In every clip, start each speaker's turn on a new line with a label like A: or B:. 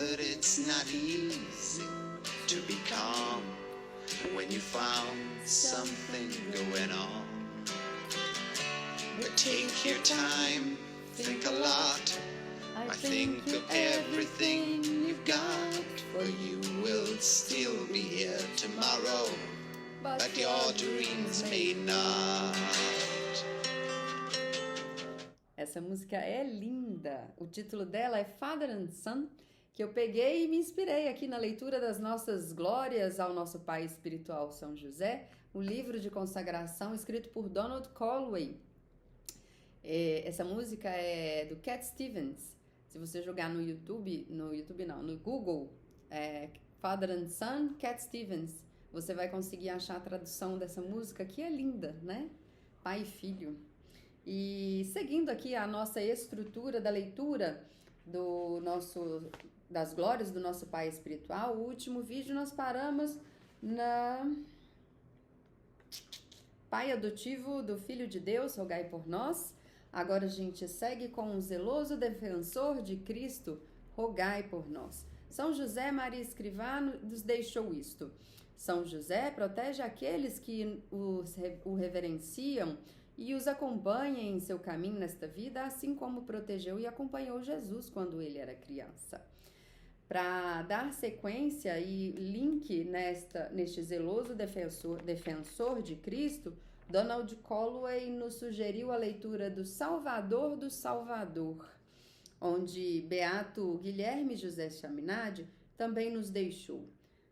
A: that it's not easy to be calm when you found something going on. But take your time, think a lot. I think of everything you've got, for you will still be here tomorrow, but your dreams may not.
B: Essa música é linda. O título dela é Father and Son, que eu peguei e me inspirei aqui na leitura das nossas glórias ao nosso pai espiritual São José, o livro de consagração escrito por Donald Calloway. Essa música é do Cat Stevens. Se você jogar no Google, Father and Son, Cat Stevens, você vai conseguir achar a tradução dessa música, que é linda, né? Pai e filho. E seguindo aqui a nossa estrutura da leitura das glórias do nosso pai espiritual, o último vídeo nós paramos na Pai adotivo do Filho de Deus, rogai por nós. Agora a gente segue com um zeloso defensor de Cristo, rogai por nós. São José Maria Escrivá nos deixou isto. São José protege aqueles que o reverenciam e os acompanha em seu caminho nesta vida, assim como protegeu e acompanhou Jesus quando ele era criança. Para dar sequência e link neste zeloso defensor de Cristo, Donald Calloway nos sugeriu a leitura do Salvador do Salvador, onde Beato Guilherme José Chaminade também nos deixou.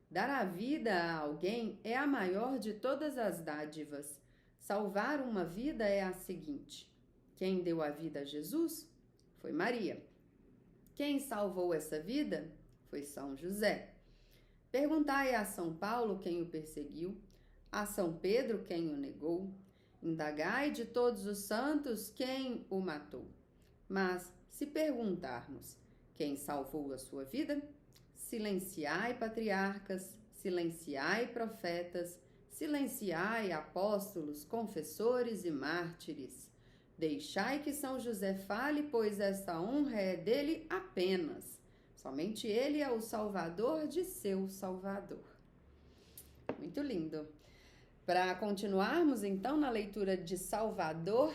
B: Dar a vida a alguém é a maior de todas as dádivas. Salvar uma vida é a seguinte: quem deu a vida a Jesus foi Maria. Quem salvou essa vida foi São José. Perguntai a São Paulo quem o perseguiu, a São Pedro quem o negou, indagai de todos os santos quem o matou. Mas, se perguntarmos quem salvou a sua vida, silenciai patriarcas, silenciai profetas, silenciai apóstolos, confessores e mártires. Deixai que São José fale, pois esta honra é dele apenas. Somente ele é o salvador de seu salvador. Muito lindo. Para continuarmos então na leitura de Salvador,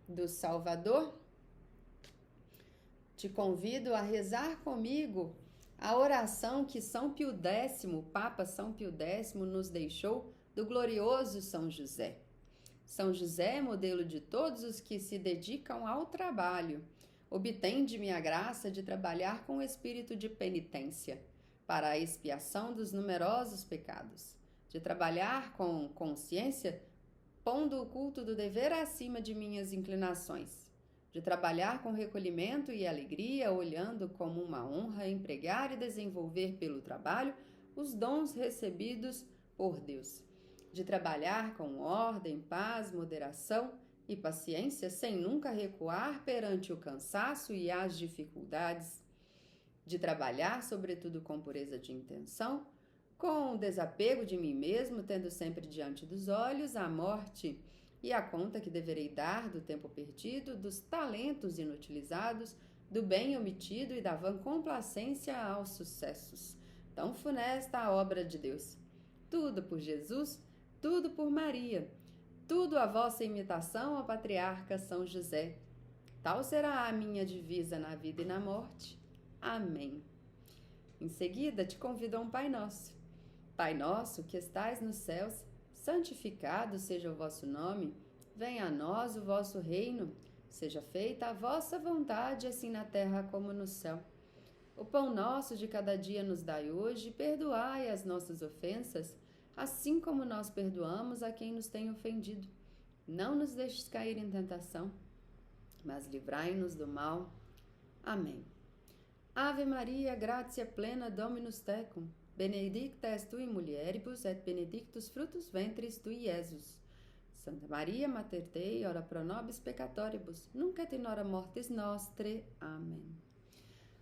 B: do Salvador, te convido a rezar comigo a oração que São Pio X, Papa São Pio X, nos deixou do glorioso São José. São José, modelo de todos os que se dedicam ao trabalho, obtende-me a graça de trabalhar com o espírito de penitência, para a expiação dos numerosos pecados, de trabalhar com consciência, pondo o culto do dever acima de minhas inclinações, de trabalhar com recolhimento e alegria, olhando como uma honra empregar e desenvolver pelo trabalho os dons recebidos por Deus, de trabalhar com ordem, paz, moderação e paciência, sem nunca recuar perante o cansaço e as dificuldades, de trabalhar, sobretudo, com pureza de intenção, com o desapego de mim mesmo, tendo sempre diante dos olhos a morte e a conta que deverei dar do tempo perdido, dos talentos inutilizados, do bem omitido e da vã complacência aos sucessos. Tão funesta a obra de Deus. Tudo por Jesus, tudo por Maria, tudo a vossa imitação ao patriarca São José. Tal será a minha divisa na vida e na morte. Amém. Em seguida, te convido a um Pai Nosso. Pai nosso, que estais nos céus, santificado seja o vosso nome. Venha a nós o vosso reino. Seja feita a vossa vontade, assim na terra como no céu. O pão nosso de cada dia nos dai hoje, perdoai as nossas ofensas, assim como nós perdoamos a quem nos tem ofendido. Não nos deixes cair em tentação, mas livrai-nos do mal. Amém. Ave Maria, gratia plena, Dominus tecum, benedicta és tu in mulieribus, et benedictus fructus ventris tui, Iesus. Santa Maria, Mater Dei, ora pro nobis peccatoribus, nunc et in hora mortis nostre. Amém.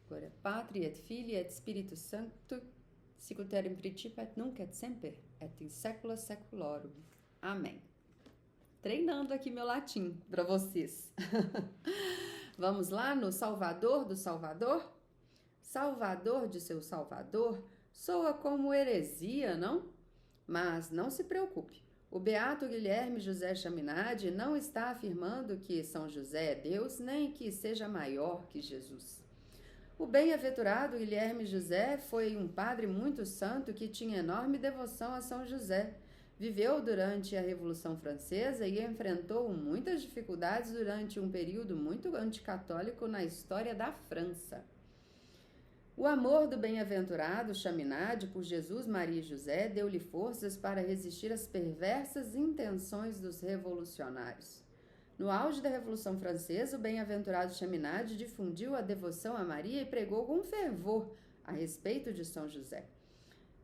B: Gloria Patri et Filii et Spiritus Sancto, sic ut erat in principio et nunc et semper, et in saecula saeculorum. Amém. Treinando aqui meu latim para vocês. Vamos lá no Salvador do Salvador? salvador de seu salvador, soa como heresia, não? Mas não se preocupe. O beato Guilherme José Chaminade não está afirmando que São José é Deus, nem que seja maior que Jesus. O bem-aventurado Guilherme José foi um padre muito santo que tinha enorme devoção a São José. Viveu durante a Revolução Francesa e enfrentou muitas dificuldades durante um período muito anticatólico na história da França. O amor do bem-aventurado Chaminade por Jesus, Maria e José deu-lhe forças para resistir às perversas intenções dos revolucionários. No auge da Revolução Francesa, o bem-aventurado Chaminade difundiu a devoção a Maria e pregou com fervor a respeito de São José.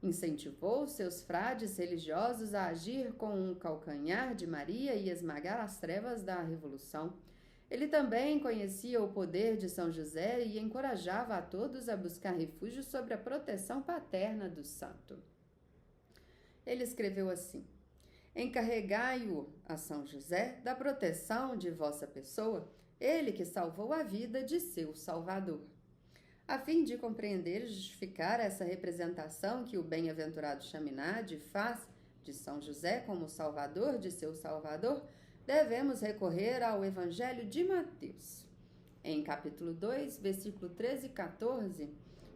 B: Incentivou seus frades religiosos a agir com o calcanhar de Maria e esmagar as trevas da Revolução. Ele também conhecia o poder de São José e encorajava a todos a buscar refúgio sob a proteção paterna do santo. Ele escreveu assim: encarregai-o a São José da proteção de vossa pessoa, ele que salvou a vida de seu Salvador. A fim de compreender e justificar essa representação que o bem-aventurado Chaminade faz de São José como Salvador de seu Salvador, devemos recorrer ao Evangelho de Mateus. Em capítulo 2, versículo 13 e 14,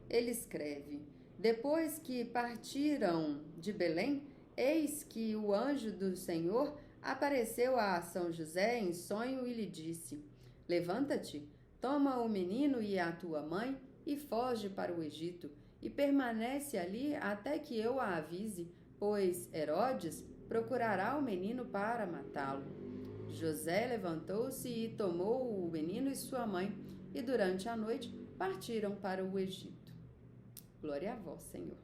B: ele escreve: depois que partiram de Belém, eis que o anjo do Senhor apareceu a São José em sonho e lhe disse: levanta-te, toma o menino e a tua mãe e foge para o Egito, e permanece ali até que eu a avise, pois Herodes procurará o menino para matá-lo. José levantou-se e tomou o menino e sua mãe, e durante a noite partiram para o Egito. Glória a vós, Senhor.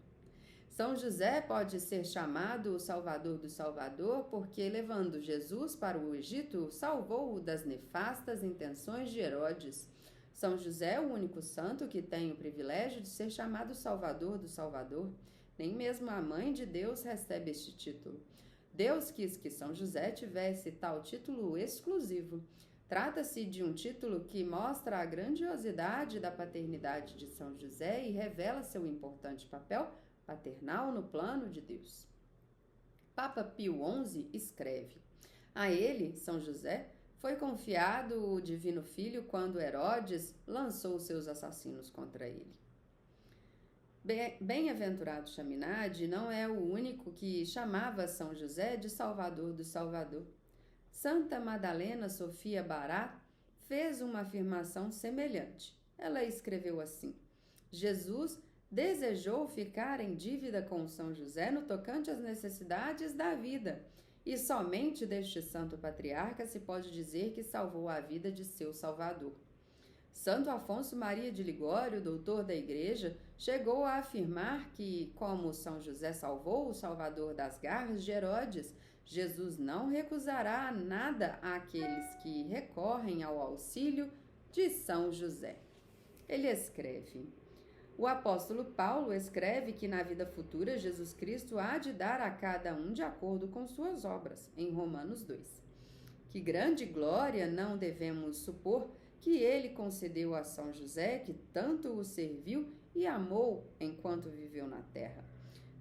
B: São José pode ser chamado o Salvador do Salvador porque, levando Jesus para o Egito, salvou-o das nefastas intenções de Herodes. São José é o único santo que tem o privilégio de ser chamado Salvador do Salvador. Nem mesmo a Mãe de Deus recebe este título. Deus quis que São José tivesse tal título exclusivo. Trata-se de um título que mostra a grandiosidade da paternidade de São José e revela seu importante papel paternal no plano de Deus. Papa Pio XI escreve: a ele, São José, foi confiado o Divino Filho quando Herodes lançou seus assassinos contra ele. Bem-aventurado Chaminade não é o único que chamava São José de Salvador do Salvador. Santa Madalena Sofia Barat fez uma afirmação semelhante. Ela escreveu assim: Jesus desejou ficar em dívida com São José no tocante às necessidades da vida, e somente deste santo patriarca se pode dizer que salvou a vida de seu Salvador. Santo Afonso Maria de Ligório, doutor da Igreja, chegou a afirmar que, como São José salvou o Salvador das garras de Herodes, Jesus não recusará nada àqueles que recorrem ao auxílio de São José. Ele escreve: o apóstolo Paulo escreve que na vida futura Jesus Cristo há de dar a cada um de acordo com suas obras, em Romanos 2. Que grande glória não devemos supor que ele concedeu a São José, que tanto o serviu e amou enquanto viveu na terra.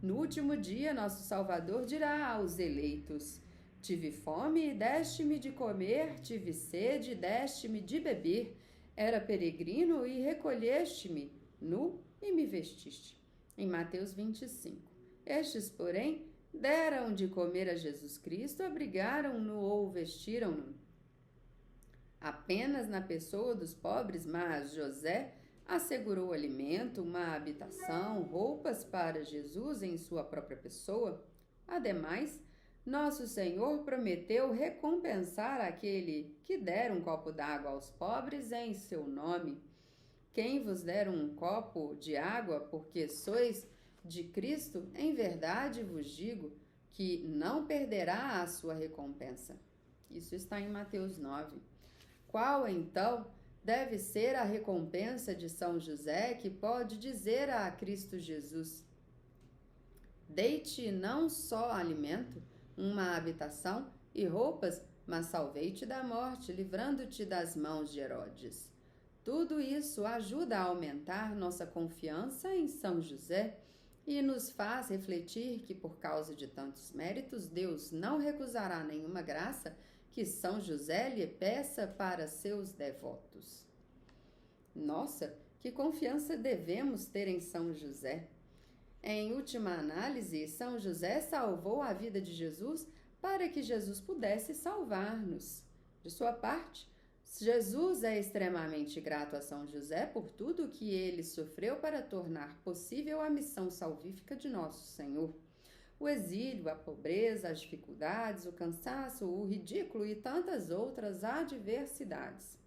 B: No último dia, nosso Salvador dirá aos eleitos: tive fome e deste-me de comer, tive sede e deste-me de beber, era peregrino e recolheste-me, nu e me vestiste. Em Mateus 25. Estes, porém, deram de comer a Jesus Cristo, abrigaram-no ou vestiram-no. Apenas na pessoa dos pobres, mas José assegurou alimento, uma habitação, roupas para Jesus em sua própria pessoa. Ademais, nosso Senhor prometeu recompensar aquele que der um copo d'água aos pobres em seu nome. Quem vos der um copo de água, porque sois de Cristo, em verdade vos digo que não perderá a sua recompensa. Isso está em Mateus 9. Qual, então, deve ser a recompensa de São José que pode dizer a Cristo Jesus: dei-te não só alimento, uma habitação e roupas, mas salvei-te da morte, livrando-te das mãos de Herodes. Tudo isso ajuda a aumentar nossa confiança em São José e nos faz refletir que, por causa de tantos méritos, Deus não recusará nenhuma graça que São José lhe peça para seus devotos. Nossa, que confiança devemos ter em São José! Em última análise, São José salvou a vida de Jesus para que Jesus pudesse salvar-nos. De sua parte, Jesus é extremamente grato a São José por tudo o que ele sofreu para tornar possível a missão salvífica de nosso Senhor. O exílio, a pobreza, as dificuldades, o cansaço, o ridículo e tantas outras adversidades.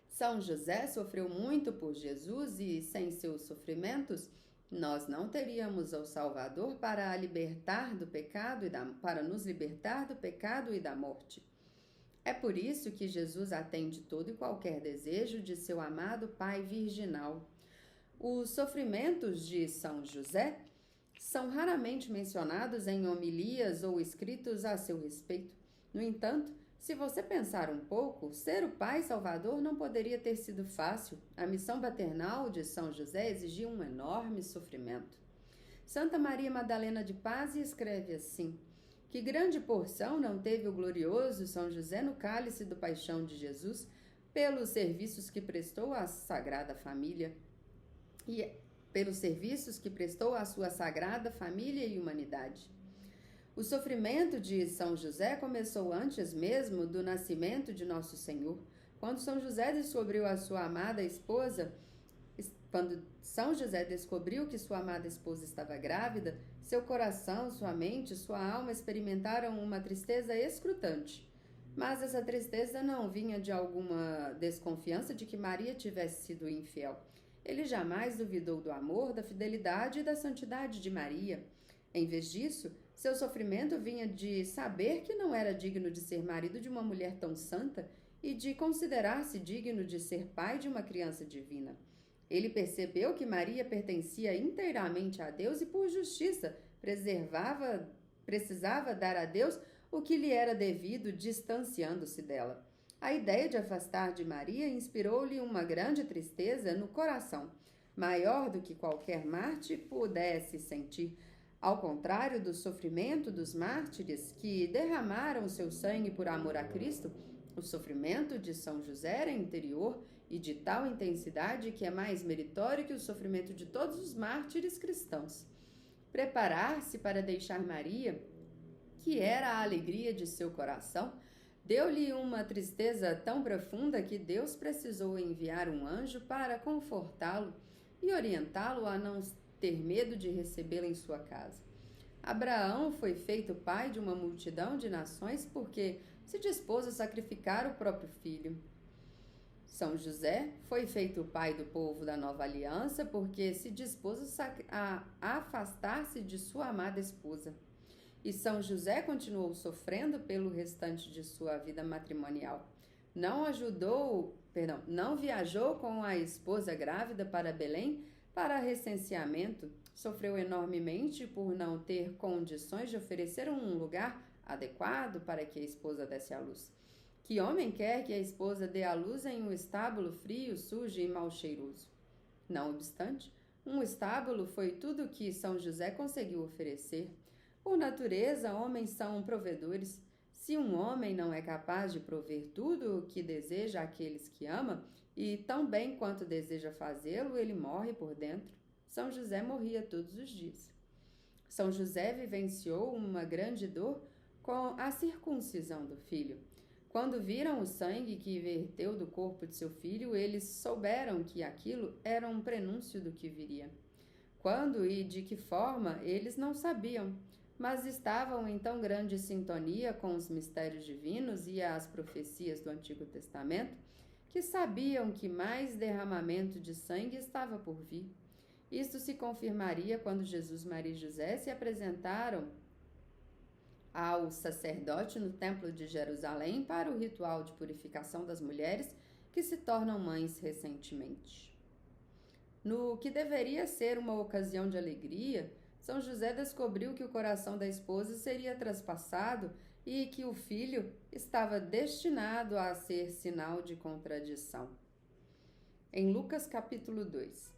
B: São José sofreu muito por Jesus e, sem seus sofrimentos, nós não teríamos o Salvador para libertar do pecado para nos libertar do pecado e da morte. É por isso que Jesus atende todo e qualquer desejo de seu amado Pai virginal. Os sofrimentos de São José são raramente mencionados em homilias ou escritos a seu respeito. No entanto, se você pensar um pouco, ser o Pai Salvador não poderia ter sido fácil. A missão paternal de São José exigia um enorme sofrimento. Santa Maria Madalena de Paz escreve assim: que grande porção não teve o glorioso São José no cálice do paixão de Jesus, pelos serviços que prestou à Sagrada Família sua Sagrada Família e humanidade. O sofrimento de São José começou antes mesmo do nascimento de Nosso Senhor. Quando São José descobriu que sua amada esposa estava grávida, seu coração, sua mente, sua alma experimentaram uma tristeza escrutante. Mas essa tristeza não vinha de alguma desconfiança de que Maria tivesse sido infiel. Ele jamais duvidou do amor, da fidelidade e da santidade de Maria. Em vez disso, seu sofrimento vinha de saber que não era digno de ser marido de uma mulher tão santa e de considerar-se digno de ser pai de uma criança divina. Ele percebeu que Maria pertencia inteiramente a Deus e, por justiça, precisava dar a Deus o que lhe era devido, distanciando-se dela. A ideia de afastar de Maria inspirou-lhe uma grande tristeza no coração, maior do que qualquer mártir pudesse sentir. Ao contrário do sofrimento dos mártires que derramaram seu sangue por amor a Cristo, o sofrimento de São José era interior e de tal intensidade que é mais meritório que o sofrimento de todos os mártires cristãos. Preparar-se para deixar Maria, que era a alegria de seu coração, deu-lhe uma tristeza tão profunda que Deus precisou enviar um anjo para confortá-lo e orientá-lo a não ter medo de recebê-la em sua casa. Abraão foi feito pai de uma multidão de nações porque se dispôs a sacrificar o próprio filho. São José foi feito pai do povo da nova aliança porque se dispôs a afastar-se de sua amada esposa. E São José continuou sofrendo pelo restante de sua vida matrimonial. Não viajou com a esposa grávida para Belém para recenseamento, sofreu enormemente por não ter condições de oferecer um lugar adequado para que a esposa desse à luz. Que homem quer que a esposa dê à luz em um estábulo frio, sujo e mal cheiroso? Não obstante, um estábulo foi tudo o que São José conseguiu oferecer. Por natureza, homens são provedores. Se um homem não é capaz de prover tudo o que deseja àqueles que ama, e tão bem quanto deseja fazê-lo, ele morre por dentro. São José morria todos os dias. São José vivenciou uma grande dor com a circuncisão do filho. Quando viram o sangue que verteu do corpo de seu filho, eles souberam que aquilo era um prenúncio do que viria. Quando e de que forma, eles não sabiam, mas estavam em tão grande sintonia com os mistérios divinos e as profecias do Antigo Testamento, que sabiam que mais derramamento de sangue estava por vir. Isto se confirmaria quando Jesus, Maria e José se apresentaram ao sacerdote no Templo de Jerusalém para o ritual de purificação das mulheres que se tornam mães recentemente. No que deveria ser uma ocasião de alegria, São José descobriu que o coração da esposa seria traspassado e que o filho estava destinado a ser sinal de contradição. em Lucas capítulo 2.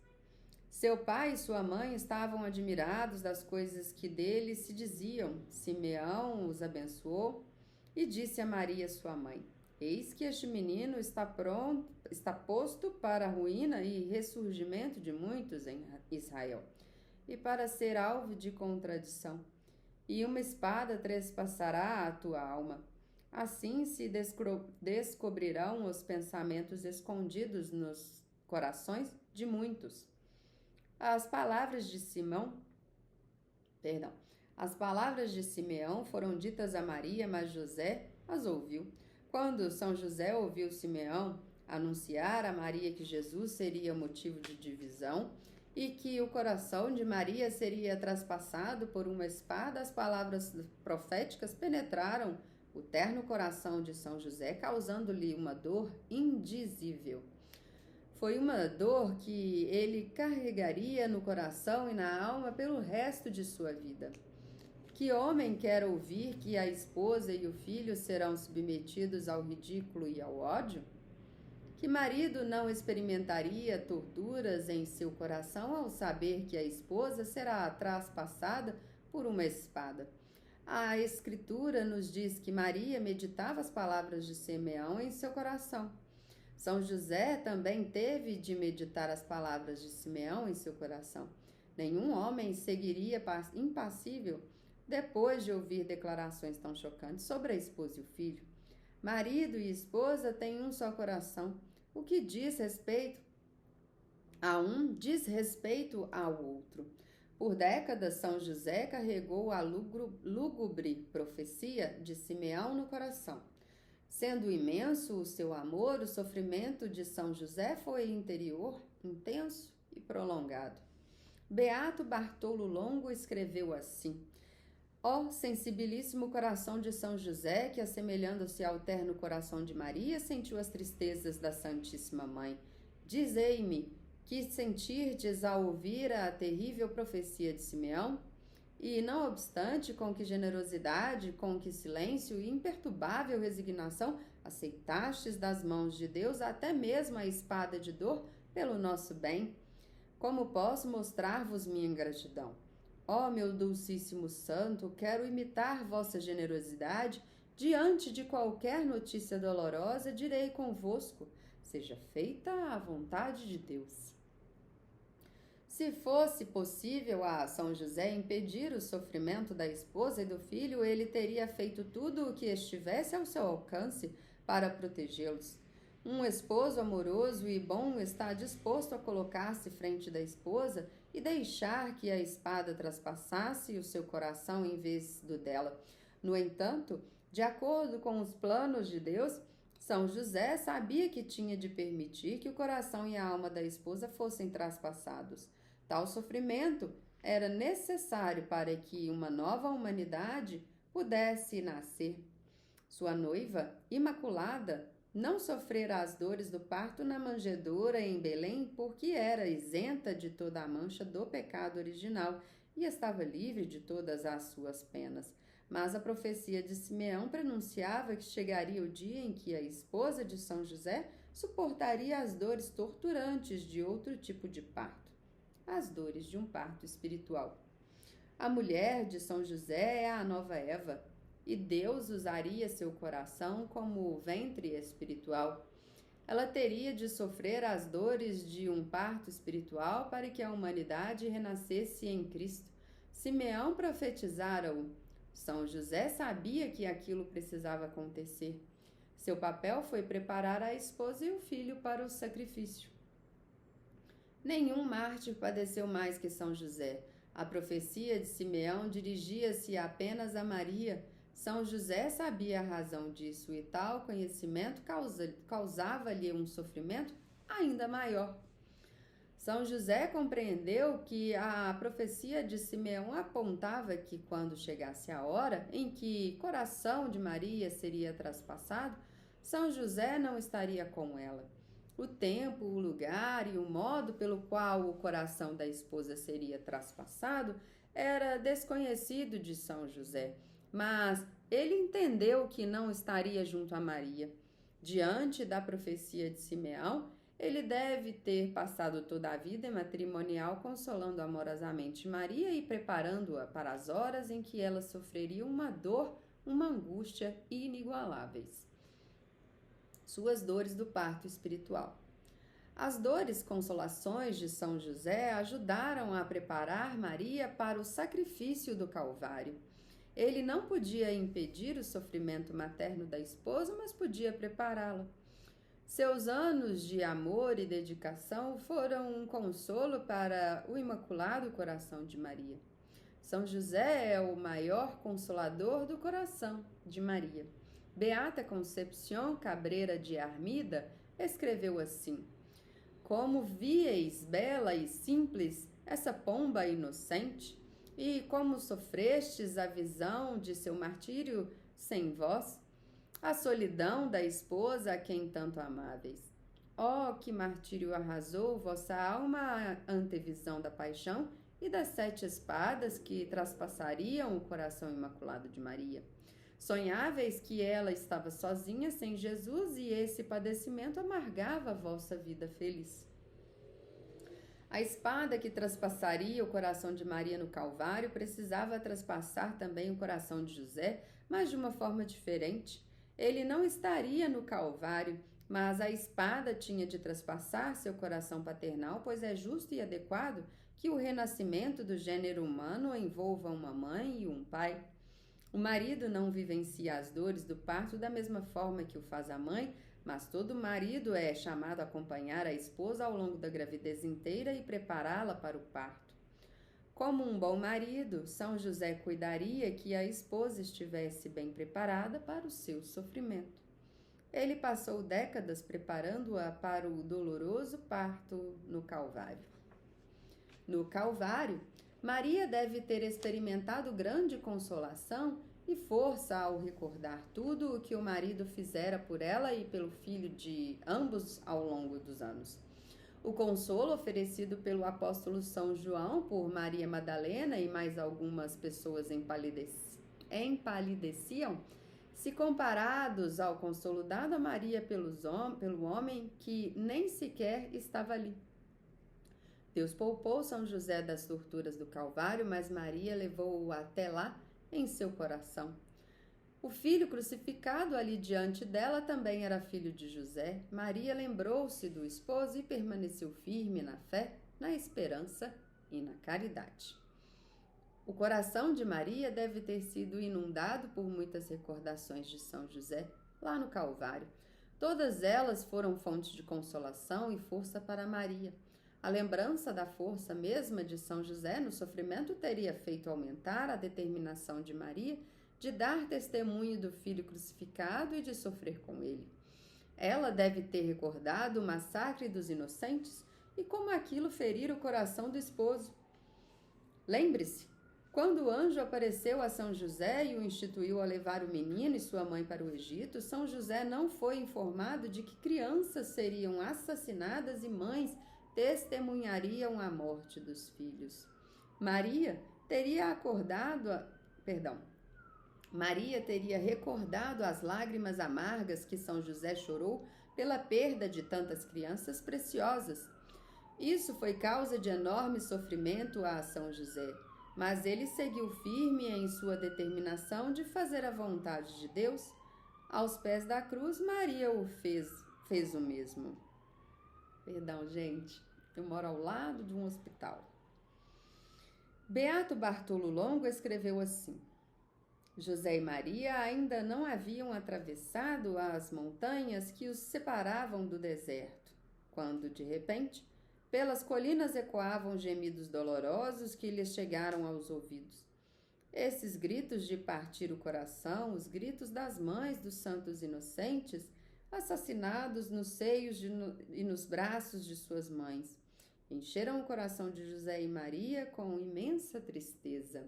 B: Seu pai e sua mãe estavam admirados das coisas que dele se diziam. Simeão os abençoou e disse a Maria, sua mãe: Eis que este menino está posto para a ruína e ressurgimento de muitos em Israel, e para ser alvo de contradição. E uma espada trespassará a tua alma. Assim se descobrirão os pensamentos escondidos nos corações de muitos. As palavras de Simeão foram ditas a Maria, mas José as ouviu. Quando São José ouviu Simeão anunciar a Maria que Jesus seria motivo de divisão e que o coração de Maria seria traspassado por uma espada, as palavras proféticas penetraram o terno coração de São José, causando-lhe uma dor indizível. Foi uma dor que ele carregaria no coração e na alma pelo resto de sua vida. Que homem quer ouvir que a esposa e o filho serão submetidos ao ridículo e ao ódio? Que marido não experimentaria torturas em seu coração ao saber que a esposa será traspassada por uma espada? A Escritura nos diz que Maria meditava as palavras de Simeão em seu coração. São José também teve de meditar as palavras de Simeão em seu coração. Nenhum homem seguiria impassível depois de ouvir declarações tão chocantes sobre a esposa e o filho. Marido e esposa têm um só coração. O que diz respeito a um diz respeito ao outro. Por décadas, São José carregou a lúgubre profecia de Simeão no coração. Sendo imenso o seu amor, o sofrimento de São José foi interior, intenso e prolongado. Beato Bartolo Longo escreveu assim: Ó sensibilíssimo coração de São José, que assemelhando-se ao terno coração de Maria, sentiu as tristezas da Santíssima Mãe. Dizei-me, que sentirdes ao ouvir a terrível profecia de Simeão? E, não obstante, com que generosidade, com que silêncio e imperturbável resignação aceitastes das mãos de Deus até mesmo a espada de dor pelo nosso bem? Como posso mostrar-vos minha ingratidão? Ó meu dulcíssimo santo, quero imitar vossa generosidade. Diante de qualquer notícia dolorosa, direi convosco: seja feita a vontade de Deus. Se fosse possível a São José impedir o sofrimento da esposa e do filho, ele teria feito tudo o que estivesse ao seu alcance para protegê-los. Um esposo amoroso e bom está disposto a colocar-se frente da esposa e deixar que a espada traspassasse o seu coração em vez do dela. No entanto, de acordo com os planos de Deus, São José sabia que tinha de permitir que o coração e a alma da esposa fossem traspassados. Tal sofrimento era necessário para que uma nova humanidade pudesse nascer. Sua noiva, imaculada, não sofrera as dores do parto na manjedoura em Belém, porque era isenta de toda a mancha do pecado original e estava livre de todas as suas penas. Mas a profecia de Simeão prenunciava que chegaria o dia em que a esposa de São José suportaria as dores torturantes de outro tipo de parto, as dores de um parto espiritual. A mulher de São José é a nova Eva, e Deus usaria seu coração como ventre espiritual. Ela teria de sofrer as dores de um parto espiritual para que a humanidade renascesse em Cristo. Simeão profetizara-o. São José sabia que aquilo precisava acontecer. Seu papel foi preparar a esposa e o filho para o sacrifício. Nenhum mártir padeceu mais que São José. A profecia de Simeão dirigia-se apenas a Maria. São José sabia a razão disso e tal conhecimento causava-lhe um sofrimento ainda maior. São José compreendeu que a profecia de Simeão apontava que quando chegasse a hora em que o coração de Maria seria traspassado, São José não estaria com ela. O tempo, o lugar e o modo pelo qual o coração da esposa seria traspassado era desconhecido de São José, mas ele entendeu que não estaria junto a Maria. Diante da profecia de Simeão, Ele deve ter passado toda a vida matrimonial consolando amorosamente Maria e preparando-a para as horas em que ela sofreria uma dor, uma angústia inigualáveis. Suas dores do parto espiritual. As dores consolações de São José ajudaram a preparar Maria para o sacrifício do Calvário. Ele não podia impedir o sofrimento materno da esposa, mas podia prepará-la. Seus anos de amor e dedicação foram um consolo para o Imaculado Coração de Maria. São José é o maior consolador do coração de Maria. Beata Concepción Cabrera de Armida escreveu assim: como víeis bela e simples essa pomba inocente, e como sofrestes a visão de seu martírio sem vós, a solidão da esposa a quem tanto amáveis. Oh, que martírio arrasou vossa alma a antevisão da paixão e das 7 espadas que traspassariam o coração imaculado de Maria. Sonháveis que ela estava sozinha sem Jesus e esse padecimento amargava a vossa vida feliz. A espada que traspassaria o coração de Maria no Calvário precisava traspassar também o coração de José, mas de uma forma diferente. Ele não estaria no Calvário, mas a espada tinha de traspassar seu coração paternal, pois é justo e adequado que o renascimento do gênero humano envolva uma mãe e um pai. O marido não vivencia as dores do parto da mesma forma que o faz a mãe, mas todo marido é chamado a acompanhar a esposa ao longo da gravidez inteira e prepará-la para o parto. Como um bom marido, São José cuidaria que a esposa estivesse bem preparada para o seu sofrimento. Ele passou décadas preparando-a para o doloroso parto no Calvário. No Calvário, Maria deve ter experimentado grande consolação e força ao recordar tudo o que o marido fizera por ela e pelo filho de ambos ao longo dos anos. O consolo oferecido pelo apóstolo São João por Maria Madalena e mais algumas pessoas empalideciam, se comparados ao consolo dado a Maria pelo homem que nem sequer estava ali. Deus poupou São José das torturas do Calvário, mas Maria levou-o até lá em seu coração. O filho crucificado ali diante dela também era filho de José. Maria lembrou-se do esposo e permaneceu firme na fé, na esperança e na caridade. O coração de Maria deve ter sido inundado por muitas recordações de São José lá no Calvário. Todas elas foram fonte de consolação e força para Maria. A lembrança da força mesma de São José no sofrimento teria feito aumentar a determinação de Maria de dar testemunho do filho crucificado e de sofrer com ele. Ela deve ter recordado o massacre dos inocentes e como aquilo ferira o coração do esposo. Lembre-se, quando o anjo apareceu a São José e o instituiu a levar o menino e sua mãe para o Egito, São José não foi informado de que crianças seriam assassinadas e mães testemunhariam a morte dos filhos. Maria teria recordado as lágrimas amargas que São José chorou pela perda de tantas crianças preciosas. Isso foi causa de enorme sofrimento a São José, mas ele seguiu firme em sua determinação de fazer a vontade de Deus. Aos pés da cruz, Maria fez o mesmo. Perdão, gente, eu moro ao lado de um hospital. Beato Bartolo Longo escreveu assim: José e Maria ainda não haviam atravessado as montanhas que os separavam do deserto, quando, de repente, pelas colinas ecoavam gemidos dolorosos que lhes chegaram aos ouvidos. Esses gritos de partir o coração, os gritos das mães dos santos inocentes, assassinados nos seios e nos braços de suas mães, encheram o coração de José e Maria com imensa tristeza.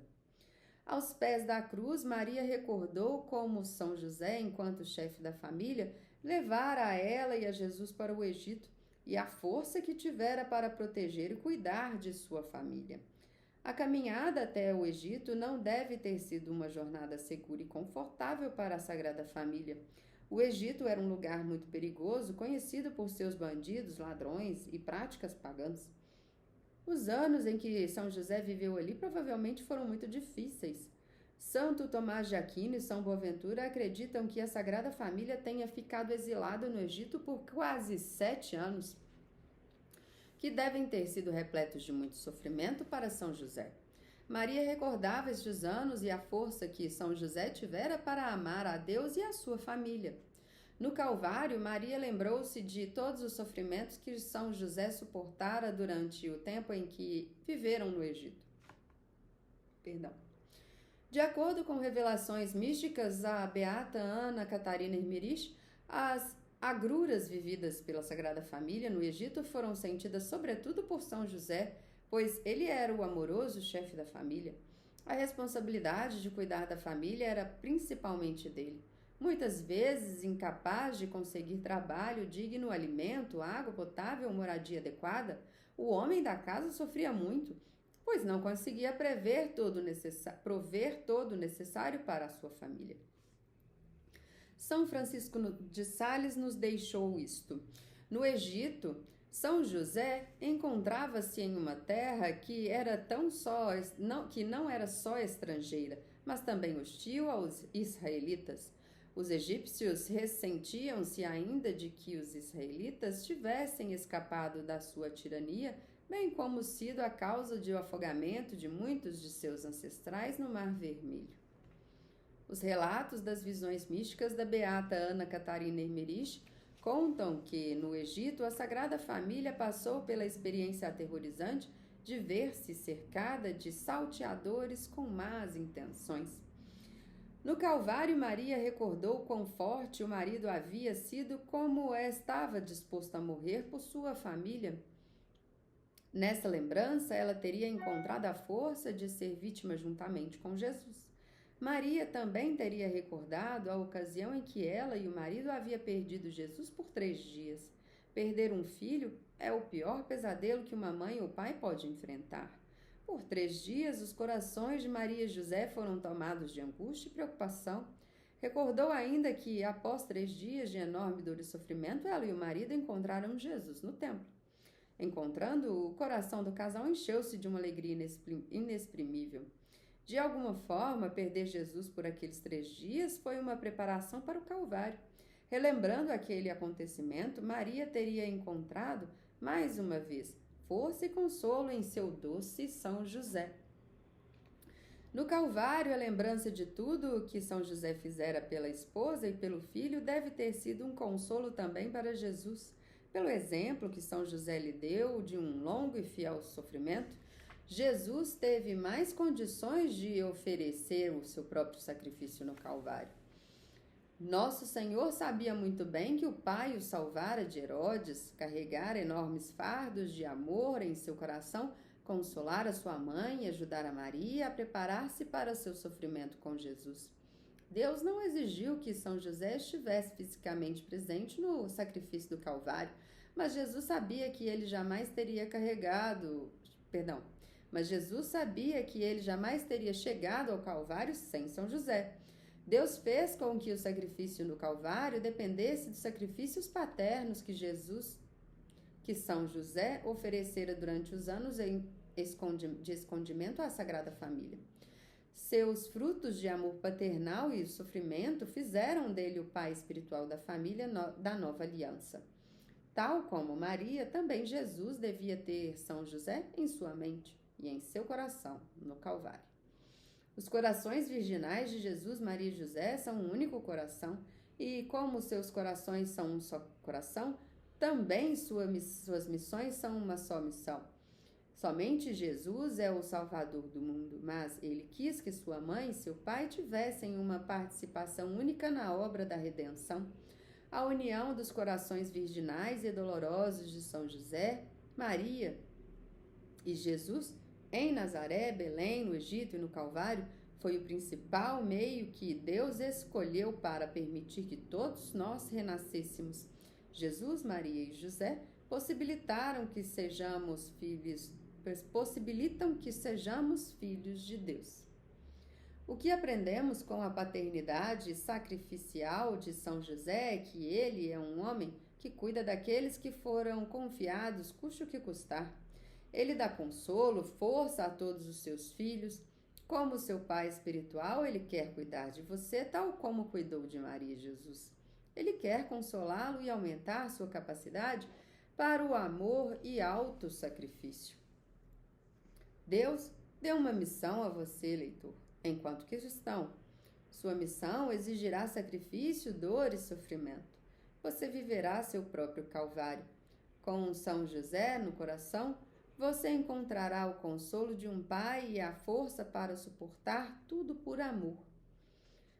B: Aos pés da cruz, Maria recordou como São José, enquanto chefe da família, levara a ela e a Jesus para o Egito e a força que tivera para proteger e cuidar de sua família. A caminhada até o Egito não deve ter sido uma jornada segura e confortável para a Sagrada Família. O Egito era um lugar muito perigoso, conhecido por seus bandidos, ladrões e práticas pagãs. Os anos em que São José viveu ali provavelmente foram muito difíceis. Santo Tomás de Aquino e São Boaventura acreditam que a Sagrada Família tenha ficado exilada no Egito por quase 7 anos, que devem ter sido repletos de muito sofrimento para São José. Maria recordava estes anos e a força que São José tivera para amar a Deus e a sua família. No Calvário, Maria lembrou-se de todos os sofrimentos que São José suportara durante o tempo em que viveram no Egito. De acordo com revelações místicas, a beata Ana Catarina Hermerich, as agruras vividas pela Sagrada Família no Egito foram sentidas sobretudo por São José, pois ele era o amoroso chefe da família. A responsabilidade de cuidar da família era principalmente dele. Muitas vezes, incapaz de conseguir trabalho digno, alimento, água potável ou moradia adequada, o homem da casa sofria muito, pois não conseguia prover todo o necessário para a sua família. São Francisco de Sales nos deixou isto. No Egito, São José encontrava-se em uma terra que não era só estrangeira, mas também hostil aos israelitas. Os egípcios ressentiam-se ainda de que os israelitas tivessem escapado da sua tirania, bem como sido a causa do afogamento de muitos de seus ancestrais no Mar Vermelho. Os relatos das visões místicas da beata Ana Catarina Hermerich contam que, no Egito, a Sagrada Família passou pela experiência aterrorizante de ver-se cercada de salteadores com más intenções. No Calvário, Maria recordou quão forte o marido havia sido, como estava disposto a morrer por sua família. Nessa lembrança, ela teria encontrado a força de ser vítima juntamente com Jesus. Maria também teria recordado a ocasião em que ela e o marido haviam perdido Jesus por 3 dias. Perder um filho é o pior pesadelo que uma mãe ou pai pode enfrentar. Por 3 dias, os corações de Maria e José foram tomados de angústia e preocupação. Recordou ainda que, após 3 dias de enorme dor e sofrimento, ela e o marido encontraram Jesus no templo. Encontrando-o, o coração do casal encheu-se de uma alegria inexprimível. De alguma forma, perder Jesus por aqueles 3 dias foi uma preparação para o Calvário. Relembrando aquele acontecimento, Maria teria encontrado, mais uma vez, força e consolo em seu doce São José. No Calvário, a lembrança de tudo o que São José fizera pela esposa e pelo filho deve ter sido um consolo também para Jesus. Pelo exemplo que São José lhe deu de um longo e fiel sofrimento, Jesus teve mais condições de oferecer o seu próprio sacrifício no Calvário. Nosso Senhor sabia muito bem que o Pai o salvara de Herodes, carregar enormes fardos de amor em seu coração, consolar a sua mãe e ajudar a Maria a preparar-se para seu sofrimento com Jesus. Deus não exigiu que São José estivesse fisicamente presente no sacrifício do Calvário, mas Jesus sabia que ele jamais teria chegado ao Calvário sem São José. Deus fez com que o sacrifício no Calvário dependesse dos sacrifícios paternos que São José oferecera durante os anos de escondimento à Sagrada Família. Seus frutos de amor paternal e sofrimento fizeram dele o pai espiritual da família da nova aliança. Tal como Maria, também Jesus devia ter São José em sua mente e em seu coração, no Calvário. Os corações virginais de Jesus, Maria e José são um único coração, e como seus corações são um só coração, também suas missões são uma só missão. Somente Jesus é o Salvador do mundo, mas ele quis que sua mãe e seu pai tivessem uma participação única na obra da redenção. A união dos corações virginais e dolorosos de São José, Maria e Jesus em Nazaré, Belém, no Egito e no Calvário, foi o principal meio que Deus escolheu para permitir que todos nós renascêssemos. Jesus, Maria e José possibilitam que sejamos filhos de Deus. O que aprendemos com a paternidade sacrificial de São José é que ele é um homem que cuida daqueles que foram confiados, custe o que custar. Ele dá consolo, força a todos os seus filhos. Como seu pai espiritual, ele quer cuidar de você, tal como cuidou de Maria e Jesus. Ele quer consolá-lo e aumentar sua capacidade para o amor e auto-sacrifício. Deus deu uma missão a você, leitor, enquanto cristão. Sua missão exigirá sacrifício, dor e sofrimento. Você viverá seu próprio calvário. Com São José no coração, você encontrará o consolo de um pai e a força para suportar tudo por amor.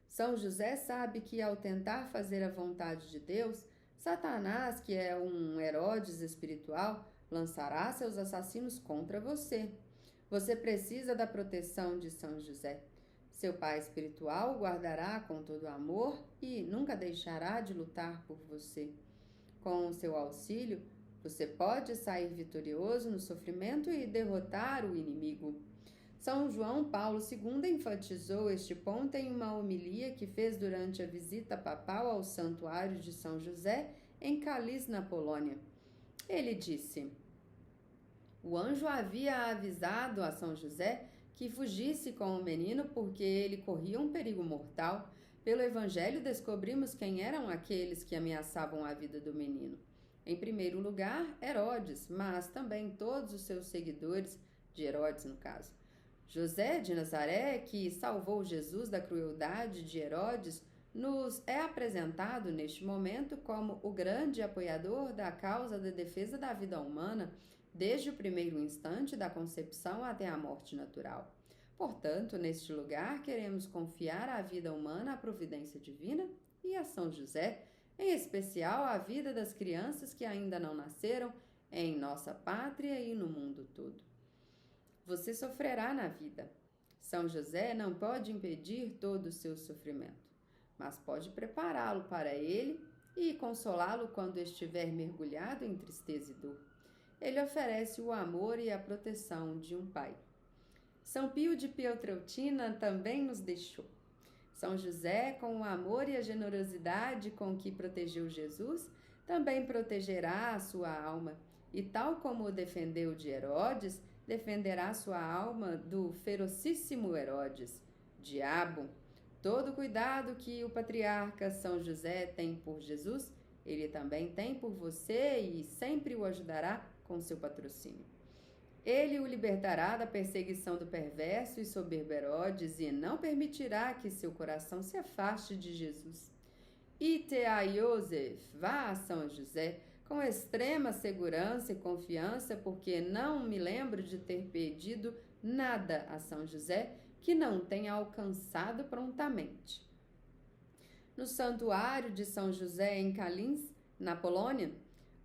B: São José sabe que ao tentar fazer a vontade de Deus, Satanás, que é um Herodes espiritual, lançará seus assassinos contra você. Você precisa da proteção de São José. Seu pai espiritual o guardará com todo amor e nunca deixará de lutar por você. Com o seu auxílio, você pode sair vitorioso no sofrimento e derrotar o inimigo. São João Paulo II enfatizou este ponto em uma homilia que fez durante a visita papal ao Santuário de São José, em Kalisz, na Polônia. Ele disse: o anjo havia avisado a São José que fugisse com o menino porque ele corria um perigo mortal. Pelo Evangelho descobrimos quem eram aqueles que ameaçavam a vida do menino. Em primeiro lugar, Herodes, mas também todos os seus seguidores, de Herodes no caso. José de Nazaré, que salvou Jesus da crueldade de Herodes, nos é apresentado neste momento como o grande apoiador da causa da defesa da vida humana, desde o primeiro instante da concepção até a morte natural. Portanto, neste lugar, queremos confiar a vida humana à providência divina e a São José, em especial a vida das crianças que ainda não nasceram em nossa pátria e no mundo todo. Você sofrerá na vida. São José não pode impedir todo o seu sofrimento, mas pode prepará-lo para ele e consolá-lo quando estiver mergulhado em tristeza e dor. Ele oferece o amor e a proteção de um pai. São Pio de Pietrelcina também nos deixou. São José, com o amor e a generosidade com que protegeu Jesus, também protegerá a sua alma, e tal como o defendeu de Herodes, defenderá sua alma do ferocíssimo Herodes, diabo. Todo cuidado que o patriarca São José tem por Jesus, ele também tem por você e sempre o ajudará com seu patrocínio. Ele o libertará da perseguição do perverso e soberbo Herodes e não permitirá que seu coração se afaste de Jesus. Ite a Iosef, vá a São José, com extrema segurança e confiança, porque não me lembro de ter pedido nada a São José que não tenha alcançado prontamente. No santuário de São José em Kalisz, na Polônia,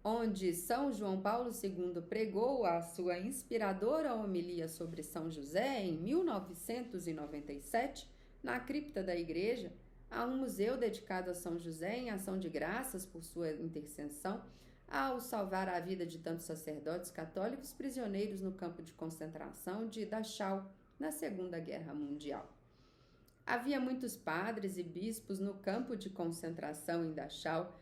B: onde São João Paulo II pregou a sua inspiradora homilia sobre São José em 1997, na cripta da igreja, há um museu dedicado a São José em ação de graças por sua intercessão ao salvar a vida de tantos sacerdotes católicos prisioneiros no campo de concentração de Dachau, na Segunda Guerra Mundial. Havia muitos padres e bispos no campo de concentração em Dachau.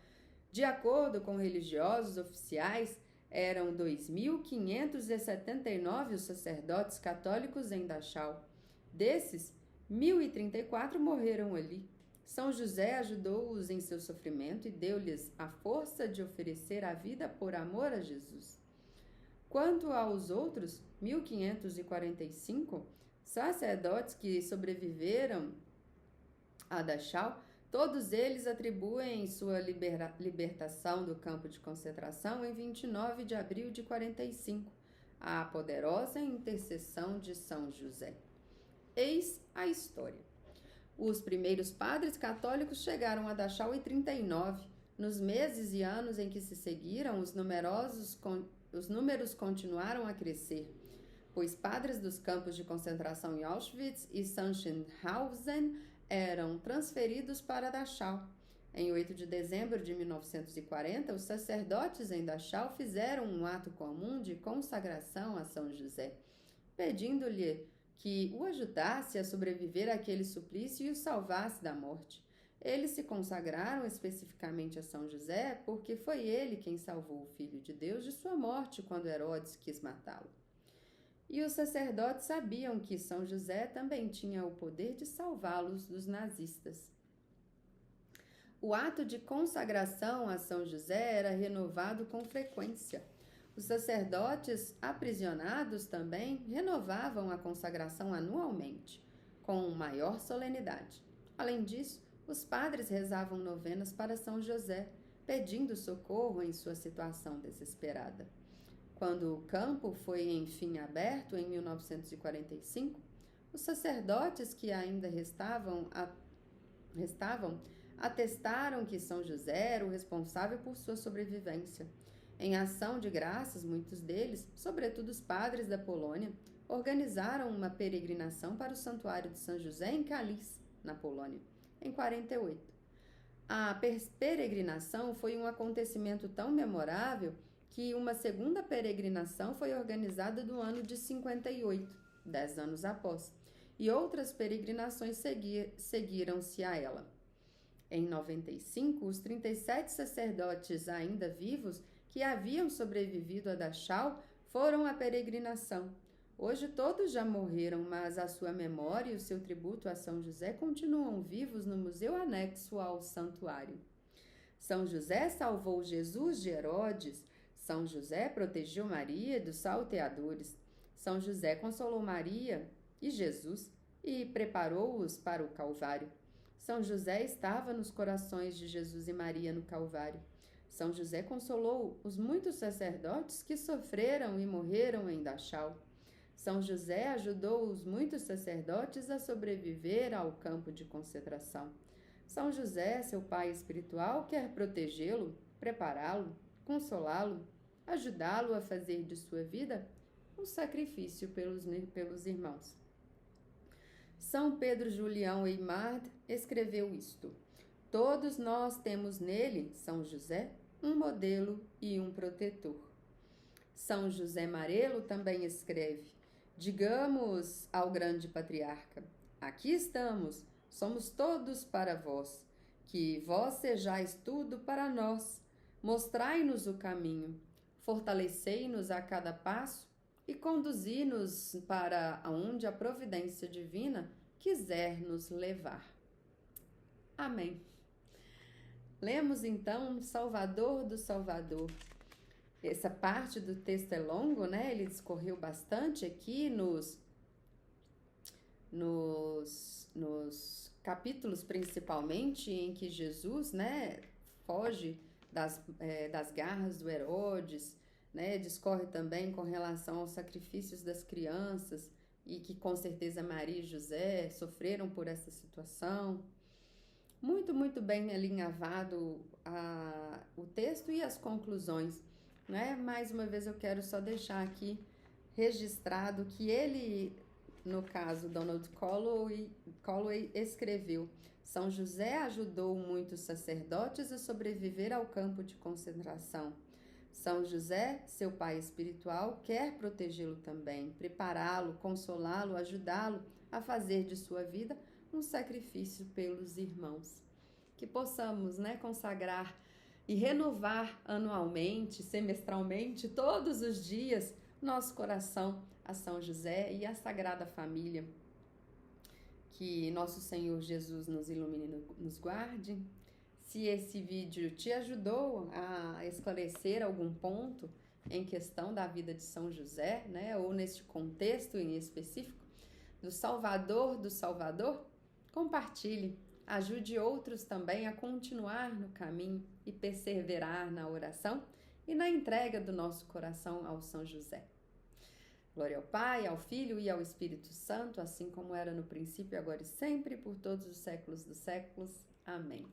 B: De acordo com religiosos oficiais, eram 2.579 os sacerdotes católicos em Dachau. Desses, 1.034 morreram ali. São José ajudou-os em seu sofrimento e deu-lhes a força de oferecer a vida por amor a Jesus. Quanto aos outros 1.545 sacerdotes que sobreviveram a Dachau, todos eles atribuem sua libertação do campo de concentração em 29 de abril de 45, à poderosa intercessão de São José. Eis a história. Os primeiros padres católicos chegaram a Dachau em 39. Nos meses e anos em que se seguiram, os números continuaram a crescer, pois padres dos campos de concentração em Auschwitz e Sachsenhausen eram transferidos para Dachau. Em 8 de dezembro de 1940, os sacerdotes em Dachau fizeram um ato comum de consagração a São José, pedindo-lhe que o ajudasse a sobreviver àquele suplício e o salvasse da morte. Eles se consagraram especificamente a São José porque foi ele quem salvou o Filho de Deus de sua morte quando Herodes quis matá-lo. E os sacerdotes sabiam que São José também tinha o poder de salvá-los dos nazistas. O ato de consagração a São José era renovado com frequência. Os sacerdotes aprisionados também renovavam a consagração anualmente, com maior solenidade. Além disso, os padres rezavam novenas para São José, pedindo socorro em sua situação desesperada. Quando o campo foi enfim aberto em 1945, os sacerdotes que ainda restavam atestaram que São José era o responsável por sua sobrevivência. Em ação de graças, muitos deles, sobretudo os padres da Polônia, organizaram uma peregrinação para o Santuário de São José em Kalisz, na Polônia, em 48. A peregrinação foi um acontecimento tão memorável que uma segunda peregrinação foi organizada no ano de 58, 10 anos após, e outras peregrinações seguiram-se a ela. Em 95, os 37 sacerdotes ainda vivos que haviam sobrevivido a Dachau foram à peregrinação. Hoje todos já morreram, mas a sua memória e o seu tributo a São José continuam vivos no museu anexo ao santuário. São José salvou Jesus de Herodes. São José protegeu Maria dos salteadores. São José consolou Maria e Jesus e preparou-os para o Calvário. São José estava nos corações de Jesus e Maria no Calvário. São José consolou os muitos sacerdotes que sofreram e morreram em Dachau. São José ajudou os muitos sacerdotes a sobreviver ao campo de concentração. São José, seu pai espiritual, quer protegê-lo, prepará-lo, consolá-lo, ajudá-lo a fazer de sua vida um sacrifício pelos irmãos. São Pedro Julião Eymard escreveu isto: todos nós temos nele, São José, um modelo e um protetor. São José Marelo também escreve: digamos ao grande patriarca: aqui estamos, somos todos para vós, que vós sejais tudo para nós. Mostrai-nos o caminho, fortalecei-nos a cada passo e conduzi-nos para onde a providência divina quiser nos levar. Amém. Lemos então Salvador do Salvador. Essa parte do texto é longo, né? Ele discorreu bastante aqui nos capítulos, principalmente, em que Jesus, né, foge das garras do Herodes, né? Discorre também com relação aos sacrifícios das crianças e que com certeza Maria e José sofreram por essa situação. Muito, muito bem alinhavado o texto e as conclusões, né? Mais uma vez eu quero só deixar aqui registrado que ele, no caso Donald Colloway escreveu: São José ajudou muitos sacerdotes a sobreviver ao campo de concentração. São José, seu pai espiritual, quer protegê-lo também, prepará-lo, consolá-lo, ajudá-lo a fazer de sua vida um sacrifício pelos irmãos. Que possamos, né, consagrar e renovar anualmente, semestralmente, todos os dias, nosso coração a São José e a Sagrada Família. Que nosso Senhor Jesus nos ilumine e nos guarde. Se esse vídeo te ajudou a esclarecer algum ponto em questão da vida de São José, né, ou neste contexto em específico, do Salvador, compartilhe, ajude outros também a continuar no caminho e perseverar na oração e na entrega do nosso coração ao São José. Glória ao Pai, ao Filho e ao Espírito Santo, assim como era no princípio, agora e sempre, por todos os séculos dos séculos. Amém.